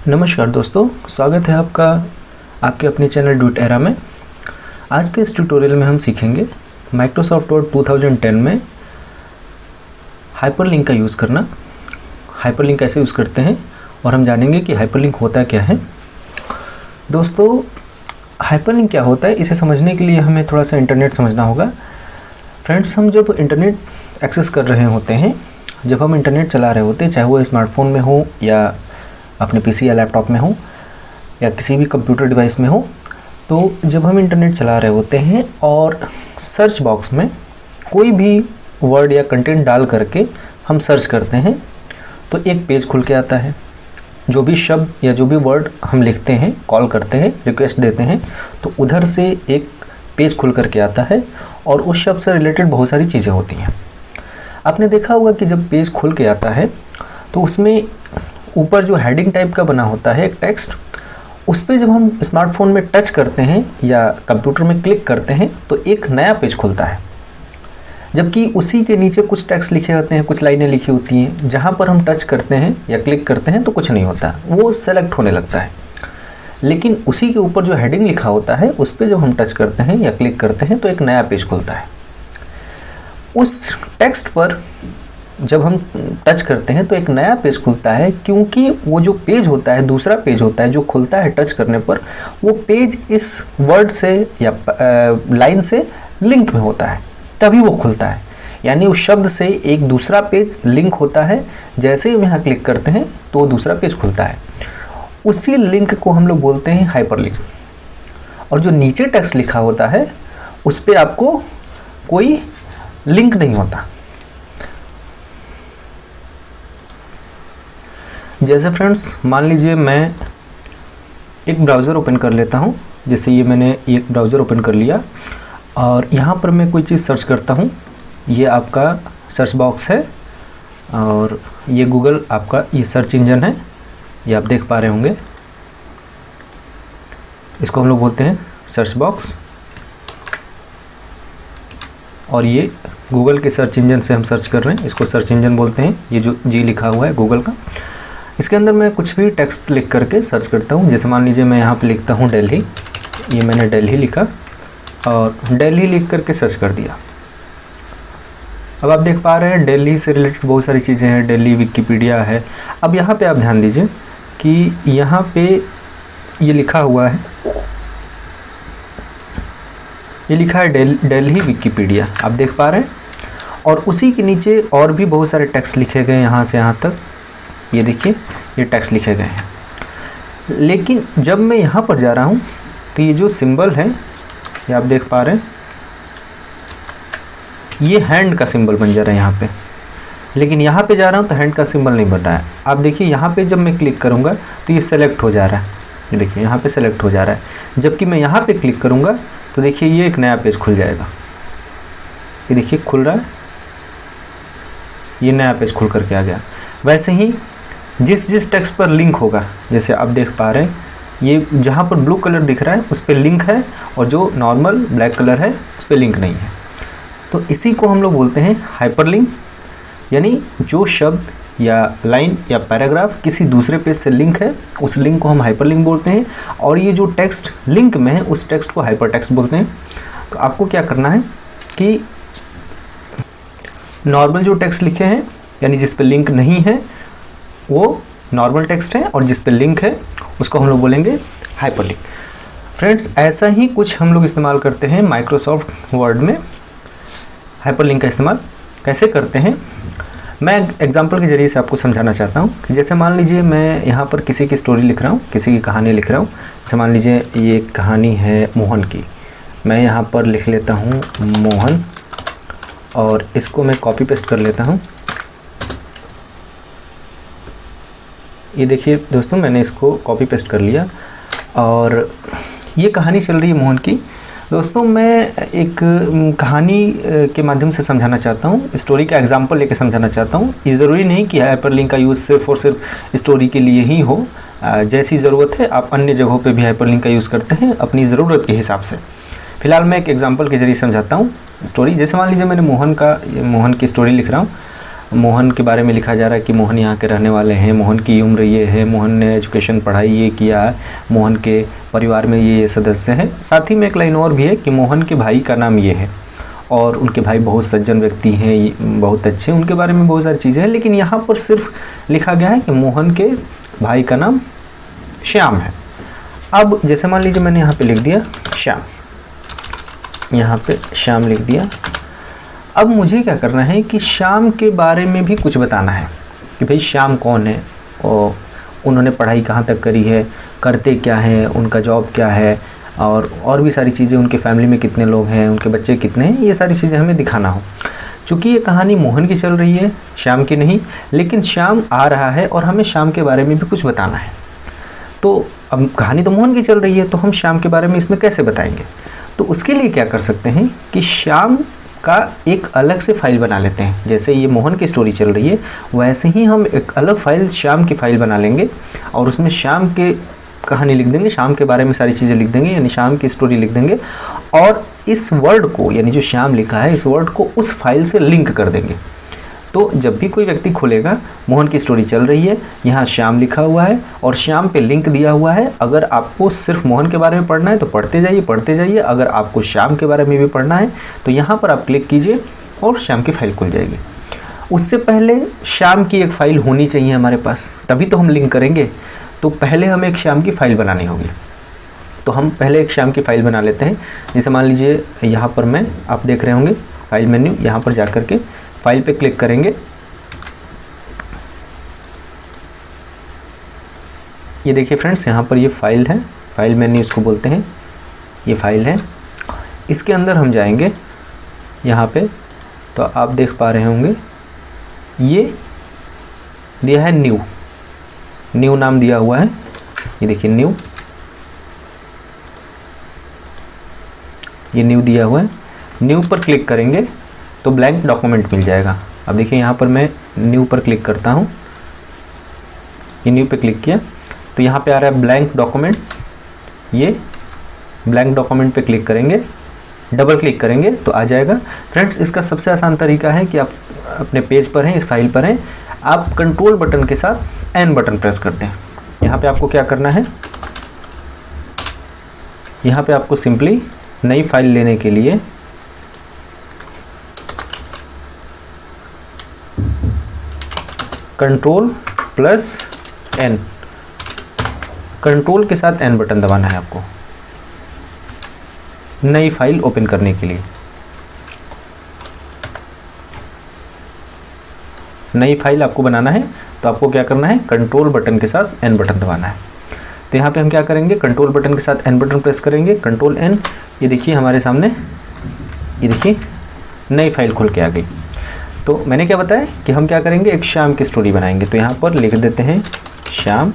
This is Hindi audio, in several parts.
नमस्कार दोस्तों, स्वागत है आपका आपके अपने चैनल डूट एरा में। आज के इस ट्यूटोरियल में हम सीखेंगे माइक्रोसॉफ्ट वर्ड 2010 में हाइपरलिंक का यूज़ करना। हाइपरलिंक कैसे यूज़ करते हैं और हम जानेंगे कि हाइपरलिंक होता क्या है। दोस्तों, हाइपरलिंक क्या होता है, इसे समझने के लिए हमें थोड़ा सा इंटरनेट समझना होगा। फ्रेंड्स, हम जब इंटरनेट एक्सेस कर रहे होते हैं, जब हम इंटरनेट चला रहे होते हैं, चाहे वो स्मार्टफोन में हो या अपने पीसी या लैपटॉप में हो या किसी भी कंप्यूटर डिवाइस में हो, तो जब हम इंटरनेट चला रहे होते हैं और सर्च बॉक्स में कोई भी वर्ड या कंटेंट डाल करके हम सर्च करते हैं तो एक पेज खुल के आता है। जो भी शब्द या जो भी वर्ड हम लिखते हैं, कॉल करते हैं, रिक्वेस्ट देते हैं, तो उधर से एक पेज खुल करके आता है और उस शब्द से रिलेटेड बहुत सारी चीज़ें होती हैं। आपने देखा होगा कि जब पेज खुल के आता है तो उसमें ऊपर जो हेडिंग टाइप का बना होता है एक टेक्स्ट, उस पर जब हम स्मार्टफोन में टच करते हैं या कंप्यूटर में क्लिक करते हैं तो एक नया पेज खुलता है, जबकि उसी के नीचे कुछ टेक्स्ट लिखे होते हैं, कुछ लाइनें लिखी होती हैं। जहाँ पर हम टच करते हैं या क्लिक करते हैं तो कुछ नहीं होता, वो सेलेक्ट होने लगता है। लेकिन उसी के ऊपर जो हेडिंग लिखा होता है उस पर जब हम टच करते हैं या क्लिक करते हैं तो एक नया पेज खुलता है। उस टेक्स्ट पर जब हम टच करते हैं तो एक नया पेज खुलता है, क्योंकि वो जो पेज होता है, दूसरा पेज होता है जो खुलता है टच करने पर, वो पेज इस वर्ड से या लाइन से लिंक में होता है, तभी वो खुलता है। यानी उस शब्द से एक दूसरा पेज लिंक होता है। जैसे ही हम यहाँ क्लिक करते हैं तो वो दूसरा पेज खुलता है। उसी लिंक को हम लोग बोलते हैं हाइपरलिंक। और जो नीचे टेक्स्ट लिखा होता है उस पर आपको कोई लिंक नहीं होता। जैसे फ्रेंड्स, मान लीजिए मैं एक ब्राउज़र ओपन कर लेता हूँ। जैसे ये मैंने एक ब्राउज़र ओपन कर लिया और यहाँ पर मैं कोई चीज़ सर्च करता हूँ। ये आपका सर्च बॉक्स है और ये गूगल आपका ये सर्च इंजन है, ये आप देख पा रहे होंगे। इसको हम लोग बोलते हैं सर्च बॉक्स और ये गूगल के सर्च इंजन से हम सर्च कर रहे हैं, इसको सर्च इंजन बोलते हैं। ये जो जी लिखा हुआ है गूगल का, इसके अंदर मैं कुछ भी टेक्स्ट लिख करके सर्च करता हूँ। जैसे मान लीजिए मैं यहाँ पे लिखता हूँ दिल्ली, ये मैंने दिल्ली लिखा और दिल्ली लिख करके सर्च कर दिया। अब आप देख पा रहे हैं दिल्ली से रिलेटेड बहुत सारी चीज़ें हैं, दिल्ली विकिपीडिया है। अब यहाँ पे आप ध्यान दीजिए कि यहाँ पे ये लिखा हुआ है, ये लिखा है दिल्ली विकिपीडिया, आप देख पा रहे हैं। और उसी के नीचे और भी बहुत सारे टेक्स्ट लिखे गए यहाँ से यहाँ तक, ये देखिए ये टेक्स्ट लिखे गए हैं। लेकिन जब मैं यहाँ पर जा रहा हूँ तो ये जो सिंबल है, ये आप देख पा रहे हैं, ये हैंड का सिंबल बन जा रहा है यहाँ पे। लेकिन यहाँ पे जा रहा हूँ तो हैंड का सिंबल नहीं बन रहा है। आप देखिए यहाँ पे जब मैं क्लिक करूँगा तो ये सेलेक्ट हो जा रहा है, ये देखिए यहाँ पे सेलेक्ट हो जा रहा है। जबकि मैं यहाँ पे क्लिक करूँगा तो देखिए ये एक नया पेज खुल जाएगा, ये देखिए खुल रहा है, ये नया पेज खुल करके आ गया। वैसे ही जिस टेक्स्ट पर लिंक होगा, जैसे आप देख पा रहे हैं ये जहाँ पर ब्लू कलर दिख रहा है उस पर लिंक है और जो नॉर्मल ब्लैक कलर है उस पर लिंक नहीं है। तो इसी को हम लोग बोलते हैं हाइपरलिंक। यानी जो शब्द या लाइन या पैराग्राफ किसी दूसरे पेज से लिंक है, उस लिंक को हम हाइपरलिंक बोलते हैं। और ये जो टेक्स्ट लिंक में है उस टेक्स्ट को हाइपर टेक्स्ट बोलते हैं। तो आपको क्या करना है कि नॉर्मल जो टेक्स्ट लिखे हैं, यानी जिस पे लिंक नहीं है वो नॉर्मल टेक्स्ट है, और जिस पे लिंक है उसको हम लोग बोलेंगे हाइपरलिंक। फ्रेंड्स, ऐसा ही कुछ हम लोग इस्तेमाल करते हैं माइक्रोसॉफ्ट वर्ड में। हाइपरलिंक का इस्तेमाल कैसे करते हैं, मैं एग्जांपल के ज़रिए से आपको समझाना चाहता हूँ। कि जैसे मान लीजिए मैं यहाँ पर किसी की स्टोरी लिख रहा हूँ, किसी की कहानी लिख रहा हूँ। जैसे मान लीजिए ये कहानी है मोहन की, मैं यहाँ पर लिख लेता हूँ मोहन और इसको मैं कॉपी पेस्ट कर लेता हूँ। ये देखिए दोस्तों, मैंने इसको कॉपी पेस्ट कर लिया और ये कहानी चल रही है मोहन की। दोस्तों, मैं एक कहानी के माध्यम से समझाना चाहता हूँ, स्टोरी का एग्जांपल लेके समझाना चाहता हूँ। ये ज़रूरी नहीं कि हाइपरलिंक का यूज़ सिर्फ और सिर्फ स्टोरी के लिए ही हो। जैसी ज़रूरत है आप अन्य जगहों पे भी हाइपरलिंक का यूज़ करते हैं अपनी ज़रूरत के हिसाब से। फिलहाल मैं एक एग्जांपल के ज़रिए समझाता हूँ स्टोरी। जैसे मान लीजिए मैंने मोहन की स्टोरी लिख रहा हूँ मोहन के बारे में लिखा जा रहा है कि मोहन यहाँ के रहने वाले हैं, मोहन की उम्र ये है, मोहन ने एजुकेशन पढ़ाई ये किया है, मोहन के परिवार में ये सदस्य हैं। साथ ही में एक लाइन और भी है कि मोहन के भाई का नाम ये है और उनके भाई बहुत सज्जन व्यक्ति हैं, बहुत अच्छे, उनके बारे में बहुत सारी चीज़ें हैं। लेकिन यहाँ पर सिर्फ लिखा गया है कि मोहन के भाई का नाम श्याम है। अब जैसे मान लीजिए मैंने यहाँ पे लिख दिया श्याम, यहाँ पे श्याम लिख दिया। अब मुझे क्या करना है कि श्याम के बारे में भी कुछ बताना है कि भाई श्याम कौन है और उन्होंने पढ़ाई कहाँ तक करी है, करते क्या हैं, उनका जॉब क्या है और भी सारी चीज़ें, उनके फैमिली में कितने लोग हैं, उनके बच्चे कितने हैं, ये सारी चीज़ें हमें दिखाना हो। चूँकि ये कहानी मोहन की चल रही है, श्याम की नहीं, लेकिन श्याम आ रहा है और हमें श्याम के बारे में भी कुछ बताना है। तो अब कहानी तो मोहन की चल रही है, तो हम श्याम के बारे में इसमें कैसे बताएंगे? तो उसके लिए क्या कर सकते हैं कि श्याम का एक अलग से फाइल बना लेते हैं। जैसे ये मोहन की स्टोरी चल रही है, वैसे ही हम एक अलग फाइल श्याम की फाइल बना लेंगे और उसमें श्याम के कहानी लिख देंगे, श्याम के बारे में सारी चीज़ें लिख देंगे, यानी श्याम की स्टोरी लिख देंगे और इस वर्ड को, यानी जो श्याम लिखा है, इस वर्ड को उस फाइल से लिंक कर देंगे। तो जब भी कोई व्यक्ति खोलेगा, मोहन की स्टोरी चल रही है, यहाँ श्याम लिखा हुआ है और श्याम पे लिंक दिया हुआ है। अगर आपको सिर्फ मोहन के बारे में पढ़ना है तो पढ़ते जाइए। अगर आपको श्याम के बारे में भी पढ़ना है तो यहाँ पर आप क्लिक कीजिए और श्याम की फाइल खुल जाएगी। उससे पहले श्याम की एक फ़ाइल होनी चाहिए हमारे पास, तभी तो हम लिंक करेंगे। तो पहले हमें एक श्याम की फ़ाइल बनानी होगी। तो हम पहले एक श्याम की फ़ाइल बना लेते हैं। जैसे मान लीजिए यहाँ पर मैं, आप देख रहे होंगे फाइल मेन्यू, यहाँ पर जा कर के फाइल पे क्लिक करेंगे। ये देखिए फ्रेंड्स, यहाँ पर ये फाइल है, फाइल मेन्यू इसको बोलते हैं, ये फाइल है। इसके अंदर हम जाएंगे यहाँ पे, तो आप देख पा रहे होंगे ये दिया है न्यू नाम दिया हुआ है। ये देखिए न्यू, ये न्यू दिया हुआ है। न्यू पर क्लिक करेंगे तो ब्लैंक डॉक्यूमेंट मिल जाएगा। अब देखिए यहाँ पर मैं न्यू पर क्लिक करता हूँ, ये न्यू पे क्लिक किया तो यहाँ पे आ रहा है ब्लैंक डॉक्यूमेंट। ये ब्लैंक डॉक्यूमेंट पे क्लिक करेंगे, डबल क्लिक करेंगे तो आ जाएगा। फ्रेंड्स, इसका सबसे आसान तरीका है कि आप अपने पेज पर हैं, इस फाइल पर हैं, आप कंट्रोल बटन के साथ एन बटन प्रेस करते हैं। यहाँ पे आपको क्या करना है, यहाँ पे आपको सिंपली नई फाइल लेने के लिए कंट्रोल प्लस एन, कंट्रोल के साथ एन बटन दबाना है आपको नई फाइल ओपन करने के लिए। नई फाइल आपको बनाना है तो आपको क्या करना है, कंट्रोल बटन के साथ एन बटन दबाना है। तो यहाँ पे हम क्या करेंगे, कंट्रोल बटन के साथ एन बटन प्रेस करेंगे, कंट्रोल एन। ये देखिए हमारे सामने, ये देखिए नई फाइल खुल के आ गई। तो मैंने क्या बताया कि हम क्या करेंगे, एक श्याम की स्टोरी बनाएंगे। तो यहाँ पर लिख देते हैं श्याम,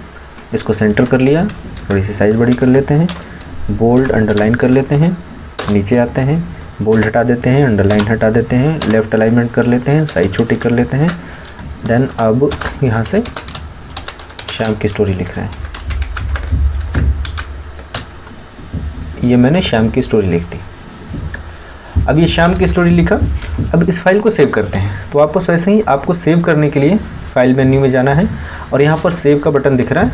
इसको सेंटर कर लिया, थोड़ी सी साइज़ बड़ी कर लेते हैं, बोल्ड अंडरलाइन कर लेते हैं, नीचे आते हैं, बोल्ड हटा देते हैं, अंडरलाइन हटा देते हैं, लेफ़्ट अलाइनमेंट कर लेते हैं, साइज छोटी कर लेते हैं। देन अब यहाँ से श्याम की स्टोरी लिख रहे हैं। ये मैंने श्याम की स्टोरी लिख दी। अब ये श्याम की स्टोरी लिखा, अब इस फाइल को सेव करते हैं। तो वापस वैसे ही आपको सेव करने के लिए फाइल मेन्यू में जाना है और यहाँ पर सेव का बटन दिख रहा है,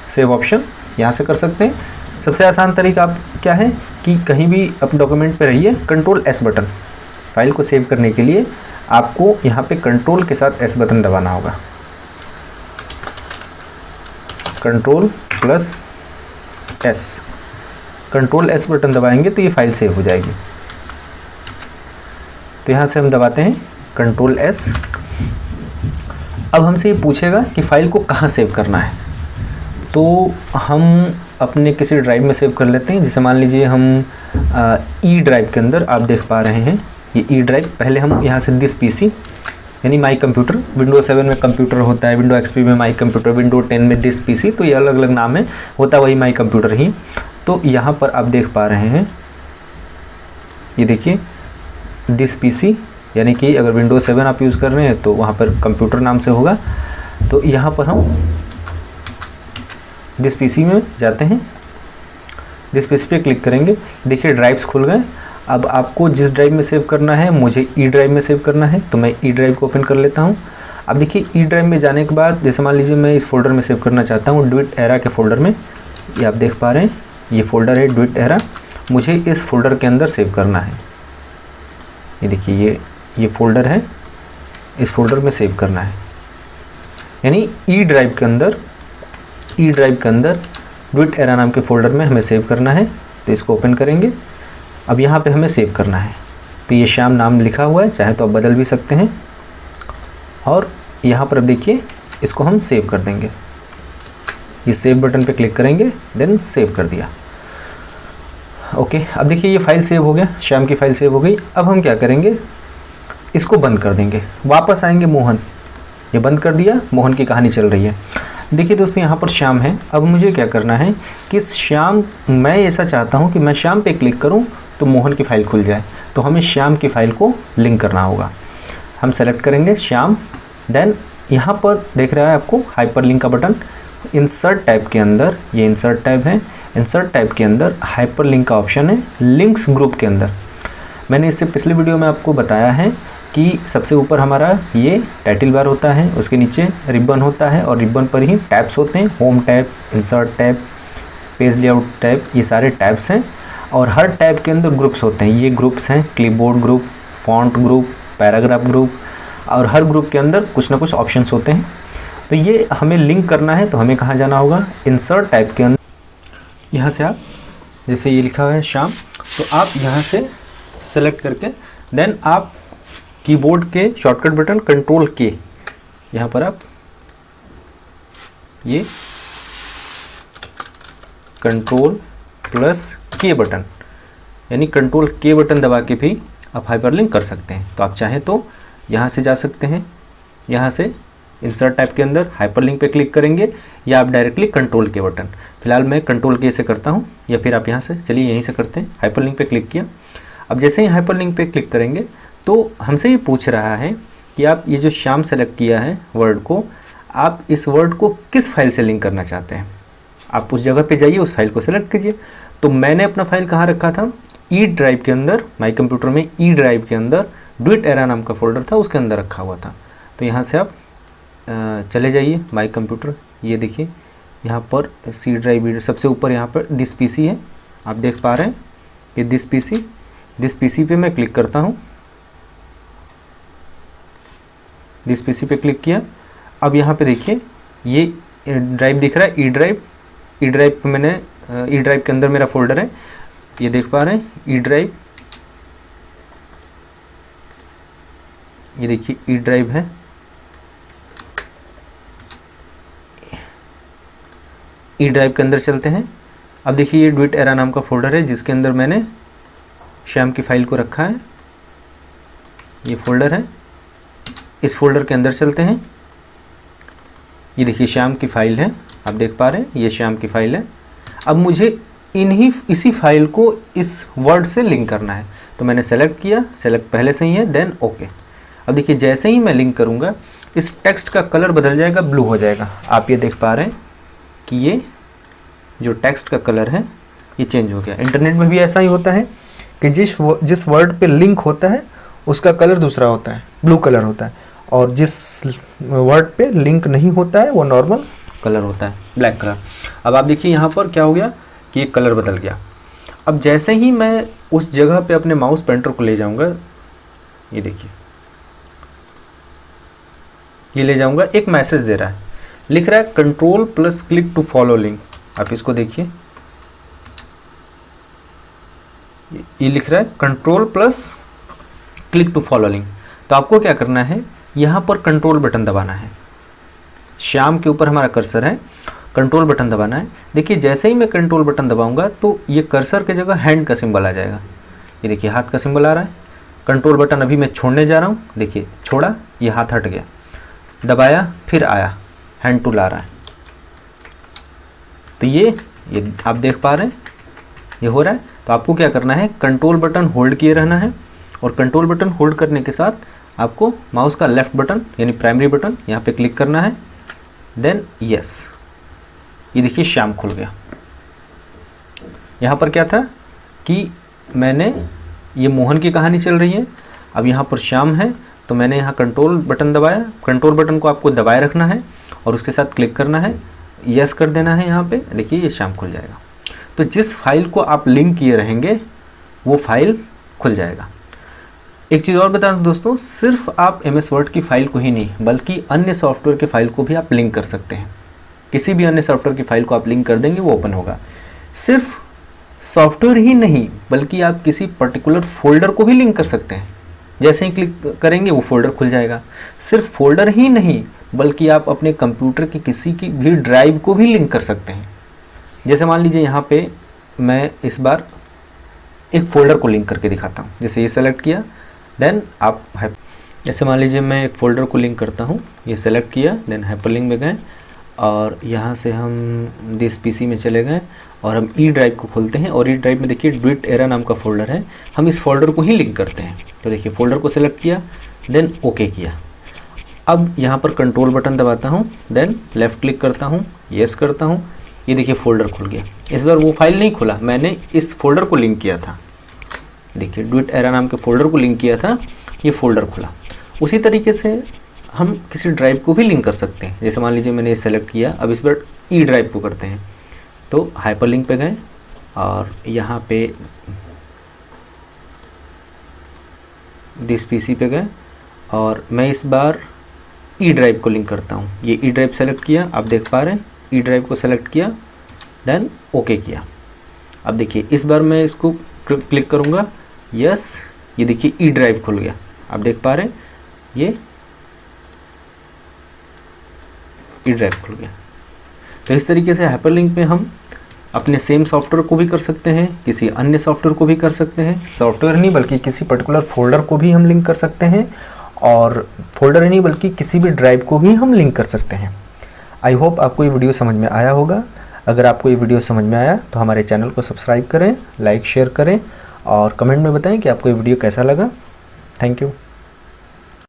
सेव ऑप्शन, यहाँ से कर सकते हैं। सबसे आसान तरीका आप क्या है कि कहीं भी अपने डॉक्यूमेंट पे रहिए, कंट्रोल एस बटन, फाइल को सेव करने के लिए आपको यहाँ पे कंट्रोल के साथ एस बटन दबाना होगा, control plus S, control S button दबाएंगे तो ये फाइल सेव हो जाएगी। तो यहाँ से हम दबाते हैं कंट्रोल एस। अब हमसे ये पूछेगा कि फ़ाइल को कहाँ सेव करना है, तो हम अपने किसी ड्राइव में सेव कर लेते हैं। जैसे मान लीजिए हम ई ड्राइव के अंदर, आप देख पा रहे हैं ये ई ड्राइव, पहले हम यहाँ से दिस पीसी यानी माई कंप्यूटर, विंडोज 7 में कंप्यूटर होता है, विंडो एक्सपी में माई कंप्यूटर, विंडोज 10 में दिस पीसी, तो ये अलग अलग नाम है, होता वही माई कंप्यूटर ही। तो यहाँ पर आप देख पा रहे हैं, ये देखिए दिस पीसी, यानी कि अगर विंडोज 7 आप यूज़ कर रहे हैं तो वहाँ पर कंप्यूटर नाम से होगा। तो यहाँ पर हम दिस पीसी में जाते हैं, दिस पीसी पे क्लिक करेंगे, देखिए ड्राइव्स खुल गए। अब आपको जिस ड्राइव में सेव करना है, मुझे ई ड्राइव में सेव करना है, तो मैं ई ड्राइव को ओपन कर लेता हूँ अब देखिए ई ड्राइव में जाने के बाद जैसे मान लीजिए मैं इस फोल्डर में सेव करना चाहता हूँ, डुइट एरा के फोल्डर में, ये आप देख पा रहे हैं ये फोल्डर है डुइट एरा, मुझे इस फोल्डर के अंदर सेव करना है। ये देखिए ये फोल्डर है, इस फोल्डर में सेव करना है, यानी ई ड्राइव के अंदर डुइट एरा नाम के फोल्डर में हमें सेव करना है। तो इसको ओपन करेंगे, अब यहाँ पे हमें सेव करना है। तो ये श्याम नाम लिखा हुआ है, चाहे तो आप बदल भी सकते हैं। और यहाँ पर अब देखिए इसको हम सेव कर देंगे, ये सेव बटन पे क्लिक करेंगे, देन सेव कर दिया। ओके, अब देखिए ये फाइल सेव हो गया, श्याम की फाइल सेव हो गई। अब हम क्या करेंगे, इसको बंद कर देंगे, वापस आएंगे मोहन, ये बंद कर दिया, मोहन की कहानी चल रही है। देखिए दोस्तों यहाँ पर श्याम है। अब मुझे क्या करना है कि श्याम, मैं ऐसा चाहता हूँ कि मैं श्याम पे क्लिक करूँ तो मोहन की फ़ाइल खुल जाए, तो हमें श्याम की फ़ाइल को लिंक करना होगा। हम सेलेक्ट करेंगे श्याम, देन यहाँ पर देख रहा है आपको हाइपरलिंक का बटन, इंसर्ट टैब के अंदर, ये इंसर्ट टैब है, इंसर्ट टैब के अंदर हाइपरलिंक का ऑप्शन है, लिंक्स ग्रुप के अंदर। मैंने इससे पिछले वीडियो में आपको बताया है कि सबसे ऊपर हमारा ये टाइटल बार होता है, उसके नीचे रिबन होता है और रिबन पर ही टैब्स होते हैं, home tab, insert tab, page layout tab, ये सारे टैब्स हैं। और हर टैब के अंदर ग्रुप्स होते हैं, ये ग्रुप्स हैं, clipboard group, font group, paragraph group, और हर ग्रुप के अंदर कुछ ना कुछ ऑप्शंस होते हैं। तो ये हमें लिंक करना है, तो हमें कहाँ जाना होगा, इंसर्ट टैब के अंदर। यहाँ से आप, जैसे ये लिखा हुआ है श्याम, तो आप यहाँ से सेलेक्ट करके देन आप कीबोर्ड के शॉर्टकट बटन कंट्रोल के, यहाँ पर आप ये कंट्रोल प्लस के बटन, यानी कंट्रोल के बटन दबा के भी आप हाइपरलिंक कर सकते हैं। तो आप चाहें तो यहाँ से जा सकते हैं, यहाँ से इंसर्ट टैब के अंदर हाइपरलिंक पे क्लिक करेंगे, या आप डायरेक्टली कंट्रोल के बटन, फिलहाल मैं कंट्रोल के से करता हूँ, या फिर आप यहाँ से, चलिए यहीं से करते हैं, हाइपरलिंक पे क्लिक किया। अब जैसे ही हाइपरलिंक पे क्लिक करेंगे तो हमसे ये पूछ रहा है कि आप ये जो श्याम सेलेक्ट किया है वर्ड को, आप इस वर्ड को किस फाइल से लिंक करना चाहते हैं। आप उस जगह पे जाइए, उस फाइल को सेलेक्ट कीजिए। तो मैंने अपना फाइल कहाँ रखा था, ई ड्राइव के अंदर, माई कंप्यूटर में ई ड्राइव के अंदर डुइट एरा नाम का फोल्डर था, उसके अंदर रखा हुआ था। तो यहाँ से आप चले जाइए माई कंप्यूटर, ये देखिए यहाँ पर सी ड्राइव सबसे ऊपर यहाँ पर दिस पीसी है, आप देख पा रहे हैं ये दिस पीसी पे मैं क्लिक करता हूँ, दिस पीसी पे क्लिक किया। अब यहाँ पे देखिए ये ड्राइव दिख रहा है, ई ड्राइव पे मैंने, ई ड्राइव के अंदर मेरा फोल्डर है, ये देख पा रहे हैं ई ड्राइव, ये देखिए ई ड्राइव है, ई ड्राइव के अंदर चलते हैं। अब देखिए ये डुइट एरा नाम का फोल्डर है जिसके अंदर मैंने श्याम की फाइल को रखा है, ये फोल्डर है, इस फोल्डर के अंदर चलते हैं। ये देखिए श्याम की फाइल है, आप देख पा रहे हैं ये श्याम की फाइल है। अब मुझे इसी फाइल को इस वर्ड से लिंक करना है, तो मैंने सेलेक्ट किया, सेलेक्ट पहले से ही है, देन ओके। अब देखिए जैसे ही मैं लिंक करूँगा इस टेक्स्ट का कलर बदल जाएगा, ब्लू हो जाएगा। आप ये देख पा रहे हैं कि ये जो टेक्स्ट का कलर है ये चेंज हो गया। इंटरनेट में भी ऐसा ही होता है कि जिस वर्ड पे लिंक होता है उसका कलर दूसरा होता है, ब्लू कलर होता है, और जिस वर्ड पे लिंक नहीं होता है वो नॉर्मल कलर होता है, ब्लैक कलर। अब आप देखिए यहाँ पर क्या हो गया कि ये कलर बदल गया। अब जैसे ही मैं उस जगह पे अपने माउस पेंटर को ले जाऊंगा, ये देखिए ये ले जाऊंगा, एक मैसेज दे रहा है, लिख रहा है control plus click to follow link. आप इसको देखिए, ये लिख रहा है control plus click to follow link. तो आपको क्या करना है, यहाँ पर कंट्रोल बटन दबाना है, श्याम के ऊपर हमारा कर्सर है, कंट्रोल बटन दबाना है। देखिए जैसे ही मैं कंट्रोल बटन दबाऊंगा तो ये कर्सर के जगह हैंड का सिंबल आ जाएगा, ये देखिए हाथ का सिंबल आ रहा है। कंट्रोल बटन अभी मैं छोड़ने जा रहा हूँ, देखिए छोड़ा, ये हाथ हट गया, दबाया फिर आया, हैंड टूल आ रहा है। तो ये आप देख पा रहे हैं ये हो रहा है। तो आपको क्या करना है, कंट्रोल बटन होल्ड किए रहना है, और कंट्रोल बटन होल्ड करने के साथ आपको माउस का लेफ्ट बटन यानी प्राइमरी बटन यहाँ पे क्लिक करना है, देन यस, ये देखिए श्याम खुल गया। यहाँ पर क्या था कि मैंने, ये मोहन की कहानी चल रही है, अब यहाँ पर श्याम है, तो मैंने यहाँ कंट्रोल बटन दबाया, कंट्रोल बटन को आपको दबाए रखना है और उसके साथ क्लिक करना है, यस कर देना है। यहाँ पे देखिए ये शाम खुल जाएगा। तो जिस फाइल को आप लिंक किए रहेंगे वो फाइल खुल जाएगा। एक चीज़ और बता दूं दोस्तों, सिर्फ आप MS वर्ड की फाइल को ही नहीं बल्कि अन्य सॉफ्टवेयर के फाइल को भी आप लिंक कर सकते हैं। किसी भी अन्य सॉफ्टवेयर की फाइल को आप लिंक कर देंगे वो ओपन होगा। सिर्फ सॉफ्टवेयर ही नहीं बल्कि आप किसी पर्टिकुलर फोल्डर को भी लिंक कर सकते हैं। जैसे ही क्लिक करेंगे वो फोल्डर खुल जाएगा। सिर्फ फोल्डर ही नहीं बल्कि आप अपने कंप्यूटर की किसी की भी ड्राइव को भी लिंक कर सकते हैं। जैसे मान लीजिए यहाँ पे मैं इस बार एक फ़ोल्डर को लिंक करके दिखाता हूँ। जैसे ये सेलेक्ट किया, देन आप जैसे मान लीजिए मैं एक फ़ोल्डर को लिंक करता हूँ, ये सेलेक्ट किया, देन हाइपरलिंक में गए और यहाँ से हम दिस PC में चले गए और हम ई ड्राइव को खोलते हैं और ई ड्राइव में देखिए डुइट एरा नाम का फ़ोल्डर है। हम इस फोल्डर को ही लिंक करते हैं। तो देखिए फ़ोल्डर को सेलेक्ट किया, देन ओके किया। अब यहाँ पर कंट्रोल बटन दबाता हूँ, देन लेफ़्ट क्लिक करता हूँ, येस करता हूँ। ये देखिए फ़ोल्डर खुल गया। इस बार वो फाइल नहीं खुला, मैंने इस फोल्डर को लिंक किया था। देखिए डुइट एरा नाम के फ़ोल्डर को लिंक किया था, ये फ़ोल्डर खुला। उसी तरीके से हम किसी ड्राइव को भी लिंक कर सकते हैं। जैसे मान लीजिए मैंने ये सेलेक्ट किया, अब इस बार ई ड्राइव को करते हैं। तो हाइपरलिंक पे गए और यहाँ पे दिस PC पे गए और मैं इस बार ई ड्राइव को लिंक करता हूँ। ये ई ड्राइव सेलेक्ट किया, आप देख पा रहे हैं, ई ड्राइव को सेलेक्ट किया, देन ओके किया। अब देखिए इस बार मैं इसको क्लिक करूँगा, यस, ये देखिए ई ड्राइव खुल गया। आप देख पा रहे हैं ये ई ड्राइव खुल गया। तो इस तरीके से हाइपरलिंक में हम अपने सेम सॉफ्टवेयर को भी कर सकते हैं, किसी अन्य सॉफ्टवेयर को भी कर सकते हैं। सॉफ्टवेयर नहीं बल्कि किसी पर्टिकुलर फोल्डर को भी हम लिंक कर सकते हैं और फोल्डर नहीं बल्कि किसी भी ड्राइव को भी हम लिंक कर सकते हैं। आई होप आपको ये वीडियो समझ में आया होगा। अगर आपको ये वीडियो समझ में आया तो हमारे चैनल को सब्सक्राइब करें, लाइक शेयर करें और कमेंट में बताएं कि आपको ये वीडियो कैसा लगा। Thank you.